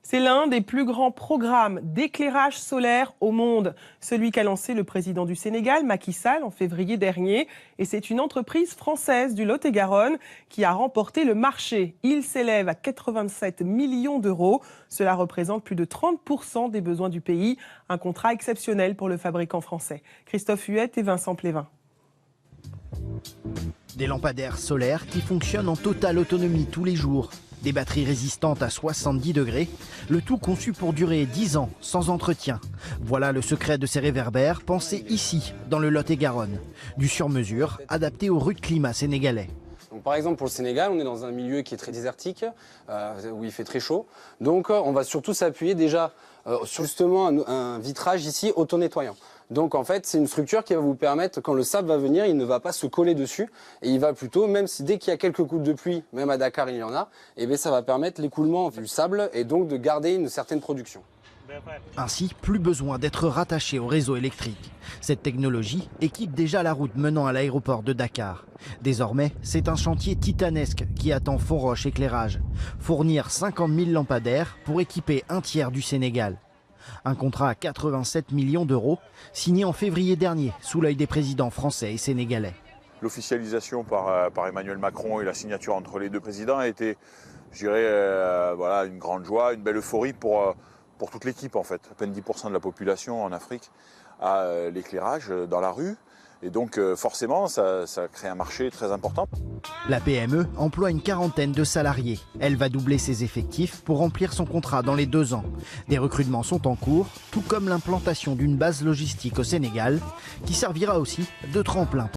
C'est l'un des plus grands programmes d'éclairage solaire au monde, celui qu'a lancé le président du Sénégal, Macky Sall, en février dernier. Et c'est une entreprise française du Lot-et-Garonne qui a remporté le marché. Il s'élève à 87 millions d'euros. Cela représente plus de 30% des besoins du pays. Un contrat exceptionnel pour le fabricant français. Christophe Huette et Vincent Plévin. Des lampadaires solaires qui fonctionnent en totale autonomie tous les jours. Des batteries résistantes à 70 degrés, le tout conçu pour durer 10 ans, sans entretien. Voilà le secret de ces réverbères, pensés ici, dans le Lot-et-Garonne. Du sur-mesure, adapté au rude climat sénégalais. Donc, par exemple, pour le Sénégal, on est dans un milieu qui est très désertique, où il fait très chaud. Donc, on va surtout s'appuyer déjà sur justement un vitrage ici auto-nettoyant. Donc, en fait, c'est une structure qui va vous permettre, quand le sable va venir, il ne va pas se coller dessus. Et il va plutôt, même si dès qu'il y a quelques gouttes de pluie, même à Dakar, il y en a, et bien ça va permettre l'écoulement du sable et donc de garder une certaine production. Ainsi, plus besoin d'être rattaché au réseau électrique. Cette technologie équipe déjà la route menant à l'aéroport de Dakar. Désormais, c'est un chantier titanesque qui attend Fonroche Éclairage. Fournir 50 000 lampadaires pour équiper un tiers du Sénégal. Un contrat à 87 millions d'euros, signé en février dernier, sous l'œil des présidents français et sénégalais. L'officialisation par Emmanuel Macron et la signature entre les deux présidents a été, je dirais, voilà, une grande joie, une belle euphorie pour toute l'équipe en fait. À peine 10% de la population en Afrique a l'éclairage dans la rue. Et donc forcément, ça crée un marché très important. La PME emploie une quarantaine de salariés. Elle va doubler ses effectifs pour remplir son contrat dans les 2 ans. Des recrutements sont en cours, tout comme l'implantation d'une base logistique au Sénégal, qui servira aussi de tremplin.